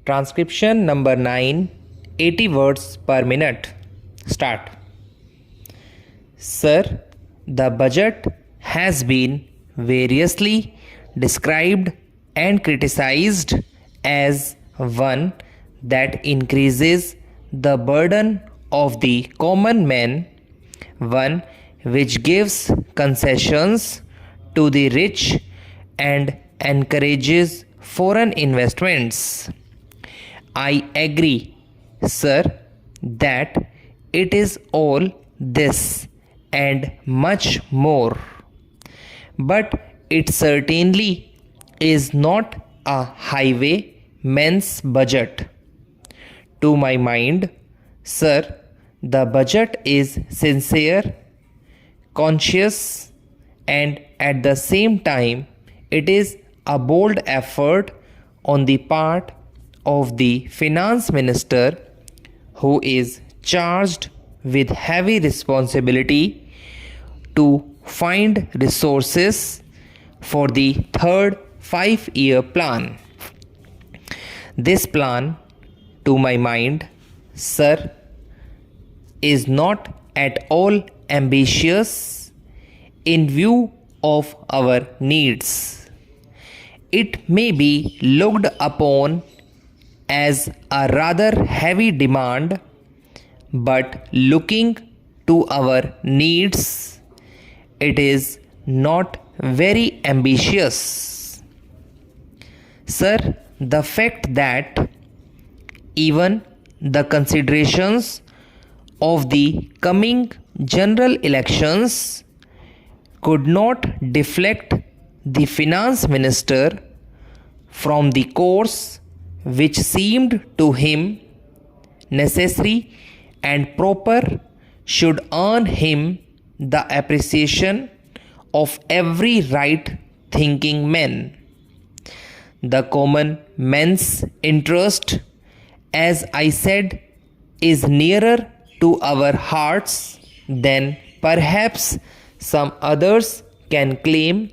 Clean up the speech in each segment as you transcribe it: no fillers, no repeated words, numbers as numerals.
Transcription number 9, 80 words per minute. Start. Sir, the budget has been variously described and criticized as one that increases the burden of the common man, one which gives concessions to the rich and encourages foreign investments. I agree, sir, that it is all this and much more. But it certainly is not a highwayman's budget. To my mind, sir, the budget is sincere, conscious, and at the same time, it is a bold effort on the part of the finance minister, who is charged with heavy responsibility to find resources for the third 5-year plan. This plan, to my mind, sir, is not at all ambitious in view of our needs. It may be looked upon as a rather heavy demand, but looking to our needs, it is not very ambitious. Sir, the fact that even the considerations of the coming general elections could not deflect the finance minister from the course which seemed to him necessary and proper should earn him the appreciation of every right-thinking man. The common man's interest, as I said, is nearer to our hearts than perhaps some others can claim,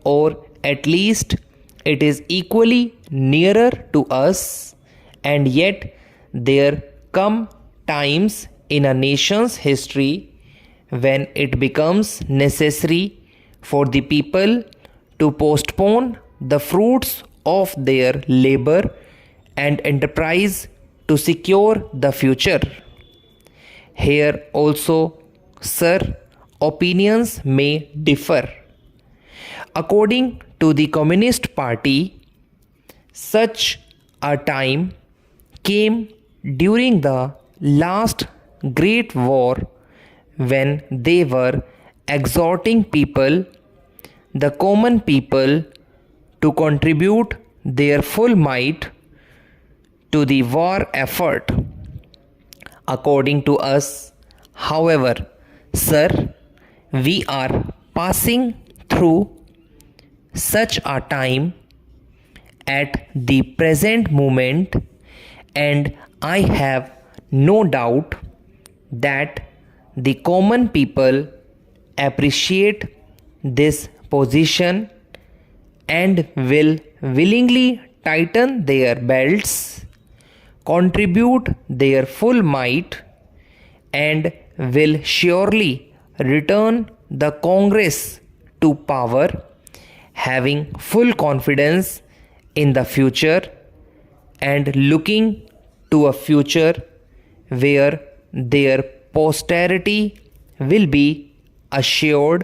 or at least it is equally nearer to us, and yet there come times in a nation's history when it becomes necessary for the people to postpone the fruits of their labor and enterprise to secure the future. Here also, sir, opinions may differ. According to the Communist Party, such a time came during the last Great War when they were exhorting people, the common people, to contribute their full might to the war effort. According to us, however, sir, we are passing through such a time at the present moment, and I have no doubt that the common people appreciate this position and will willingly tighten their belts, contribute their full might, and will surely return the Congress to power, having full confidence in the future and looking to a future where their posterity will be assured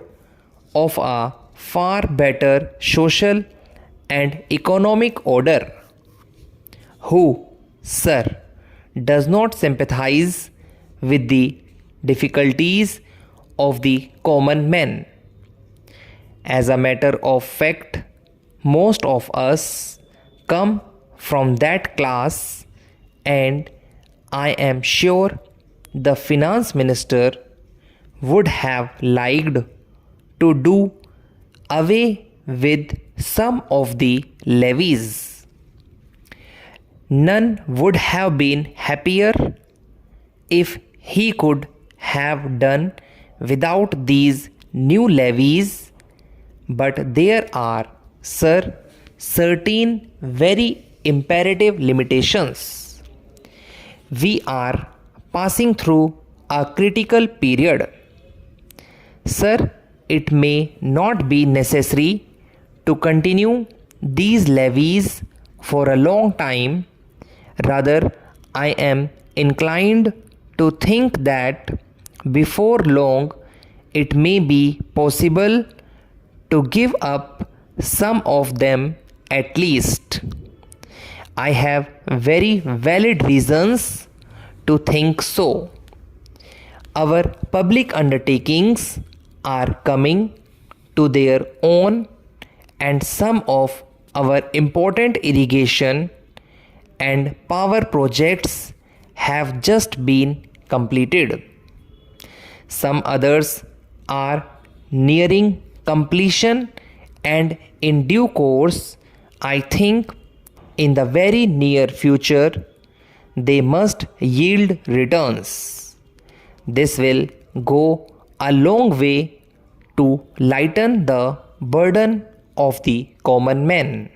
of a far better social and economic order. Who, sir, does not sympathize with the difficulties of the common man? As a matter of fact, most of us come from that class, and I am sure the finance minister would have liked to do away with some of the levies. None would have been happier if he could have done without these new levies, but there are, sir, certain very imperative limitations. We are passing through a critical period. Sir, it may not be necessary to continue these levies for a long time. Rather, I am inclined to think that before long it may be possible to give up some of them at least. I have very valid reasons to think so. Our public undertakings are coming to their own, and some of our important irrigation and power projects have just been completed. Some others are nearing completion, and in due course, I think in the very near future, they must yield returns. This will go a long way to lighten the burden of the common man.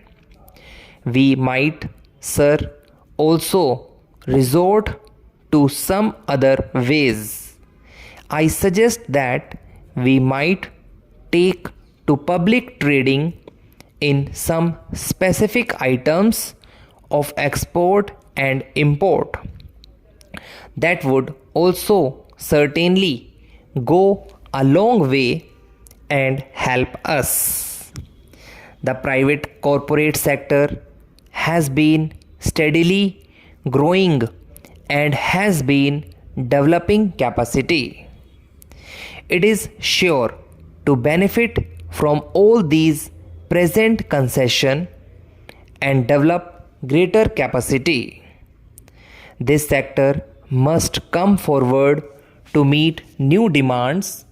We might, sir, also resort to some other ways. I suggest that we might take to public trading in some specific items of export and import. That would also certainly go a long way and help us. The private corporate sector has been steadily growing and has been developing capacity. It is sure to benefit from all these present concessions and develop greater capacity. This sector must come forward to meet new demands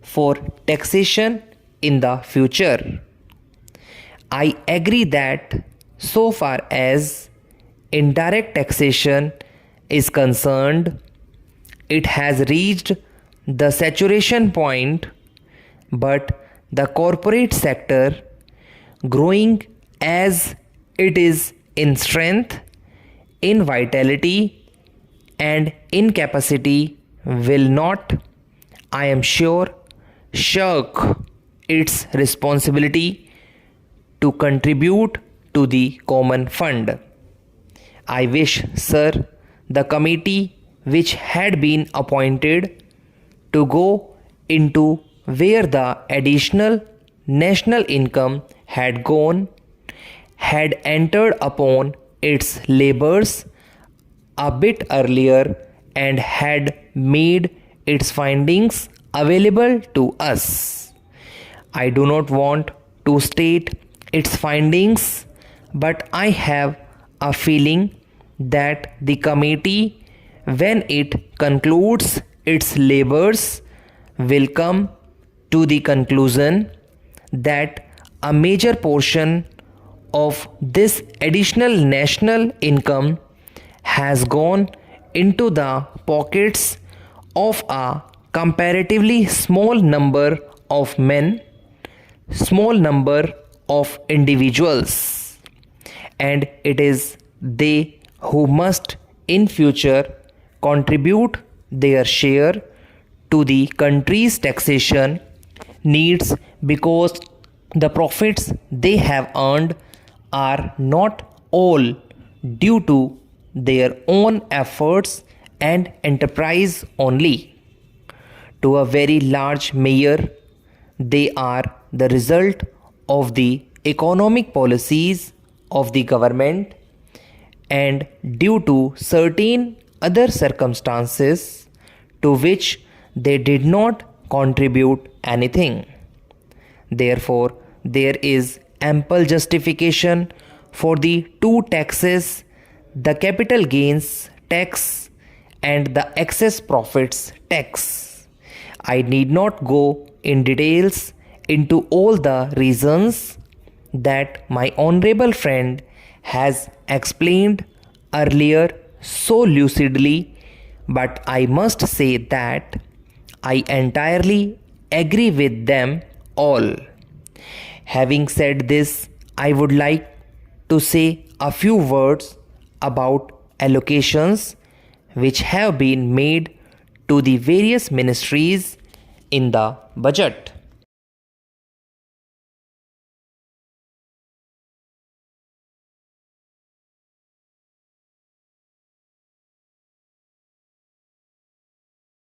for taxation in the future. I agree that so far as indirect taxation is concerned, it has reached the saturation point, but the corporate sector, growing as it is in strength, in vitality, and in capacity, will not, I am sure, shirk its responsibility to contribute to the common fund. I wish, sir, the committee which had been appointed to go into where the additional national income had gone had entered upon its labors a bit earlier and had made its findings available to us. I do not want to state its findings, but I have a feeling that the committee, when it concludes its labors, will come to the conclusion that a major portion of this additional national income has gone into the pockets of a comparatively small number of men, small number of individuals, and it is they who must in future contribute their share to the country's taxation needs, because the profits they have earned are not all due to their own efforts and enterprise only. To a very large measure, they are the result of the economic policies of the government and due to certain other circumstances to which they did not contribute anything. Therefore, there is ample justification for the two taxes, the capital gains tax and the excess profits tax. I need not go in details into all the reasons that my honorable friend has explained earlier so lucidly, but I must say that I entirely agree with them all. Having said this, I would like to say a few words about allocations which have been made to the various ministries in the budget.